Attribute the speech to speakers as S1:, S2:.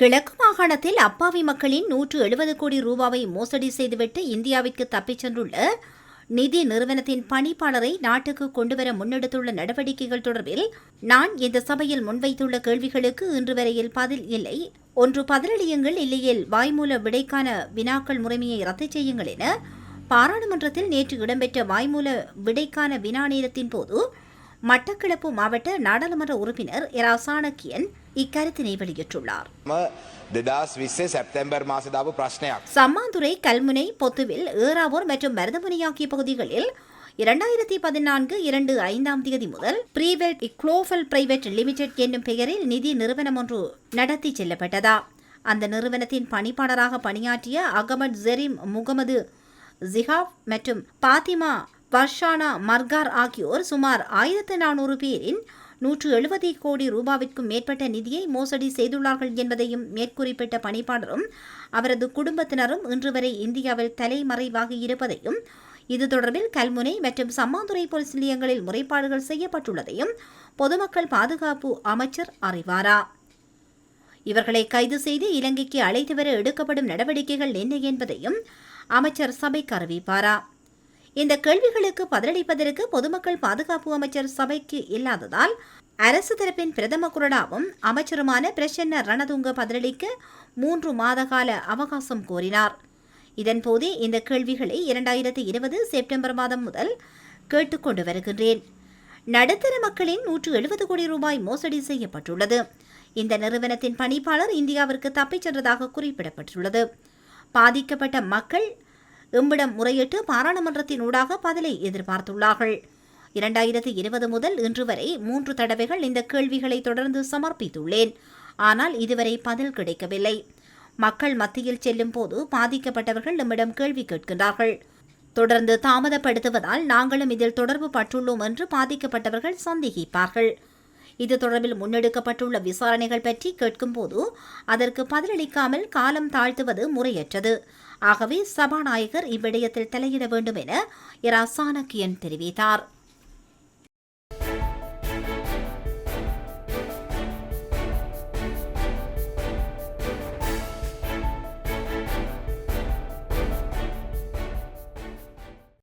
S1: கிழக்கு மாகாணத்தில் அப்பாவி மக்களின் 170 கோடி ரூபாவை மோசடி செய்துவிட்டு இந்தியாவிற்கு தப்பிச் சென்றுள்ள நிதி நிறுவனத்தின் பணிப்பாளரை நாட்டுக்கு கொண்டுவர முன்னெடுத்துள்ள நடவடிக்கைகள் தொடர்பில் நான் இந்த சபையில் முன்வைத்துள்ள கேள்விகளுக்கு இன்று வரையில் பதில் இல்லை. ஒன்று பதிலளியுங்கள், இல்லையில் வாய்மூல விடைக்கான வினாக்கள் முறைமையை ரத்து செய்யுங்கள் என பாராளுமன்றத்தில் நேற்று இடம்பெற்ற வாய்மூல விடைக்கான வினா நேரத்தின் போது மட்டக்களப்பு மாவட்ட நாடாளுமன்ற உறுப்பினர் இரா சாணக்கியன் இக்கருத்தினை வெளியிட்டுள்ளார். சம்மாந்துறை, கல்முனை, பொத்துவில், ஏறாவூர் மற்றும் மருதமுனை ஆகிய பகுதிகளில் 2014/2/5 முதல் பிரீவெல்ட் இக்ளோஃபல் பிரைவேட் லிமிடெட் என்னும் பெயரில் நிதி நிறுவனம் ஒன்று நடத்தி செல்லப்பட்டதா. அந்த நிறுவனத்தின் பணிப்பாளராக பணியாற்றிய அகமது ஜெரீம் முகமது ஜிஹாப் மற்றும் பாத்திமா வர்ஷானா மர்கார் ஆகியோர் சுமார் 1400 பேரின் 170 கோடி ரூபாவிற்கும் மேற்பட்ட நிதியை மோசடி செய்துள்ளார்கள் என்பதையும் மேற்குறிப்பிட்ட பணிப்பாளரும் அவரது குடும்பத்தினரும் இன்று வரை இந்தியாவில் தலைமறைவாகி இருப்பதையும் இது தொடர்பில் கல்முனை மற்றும் சம்மாந்துறை போலீஸ் நிலையங்களில் முறைப்பாடுகள் செய்யப்பட்டுள்ளதையும் பொதுமக்கள் பாதுகாப்பு அமைச்சர் அறிவாரா. இவர்களை கைது செய்து இலங்கைக்கு அழைத்து வர எடுக்கப்படும் நடவடிக்கைகள் என்ன என்பதையும் அமைச்சர் சபைக்கு அறிவிப்பாரா. இந்த கேள்விகளுக்கு பதிலளிப்பதற்கு பொதுமக்கள் பாதுகாப்பு அமைச்சர் சபைக்கு இல்லாததால் அரசு தரப்பின் பிரதம குரலாவும் அமைச்சருமான பிரசன்ன ரணதுங்க பதிலளிக்க 3 மாத கால அவகாசம் கோரினார். இதன்போதே இந்த கேள்விகளை 2020 செப்டம்பர் மாதம் முதல் கேட்டுக்கொண்டு வருகின்றேன். நடுத்தர மக்களின் 170 கோடி ரூபாய் மோசடி செய்யப்பட்டுள்ளது. இந்த நிறுவனத்தின் பணிப்பாளர் இந்தியாவிற்கு தப்பிச் சென்றதாக குறிப்பிடப்பட்டுள்ளது. பாதிக்கப்பட்ட மக்கள் எம்மிடம் முறையிட்டு பாராளுமன்றத்தின் ஊடாக பதிலை எதிர்பார்த்துள்ளார்கள். 2020 முதல் இன்று வரை 3 தடவைகள் இந்த கேள்விகளை தொடர்ந்து சமர்ப்பித்துள்ளேன். ஆனால் இதுவரை பதில் கிடைக்கவில்லை. மக்கள் மத்தியில் செல்லும் போது பாதிக்கப்பட்டவர்கள் நம்மிடம் கேள்வி கேட்கின்றார்கள். தொடர்ந்து தாமதப்படுத்துவதால் நாங்களும் இதில் தொடர்பு பட்டுள்ளோம் என்று பாதிக்கப்பட்டவர்கள் சந்தேகிப்பார்கள். இது தொடர்பில் முன்னெடுக்கப்பட்டுள்ள விசாரணைகள் பற்றி கேட்கும்போது அதற்கு பதிலளிக்காமல் காலம் தாழ்த்துவது முறையற்றது. ஆகவே சபாநாயகர் இவ்விடயத்தில் தலையிட வேண்டும் என இரா சாணக்கியன் தெரிவித்தார்.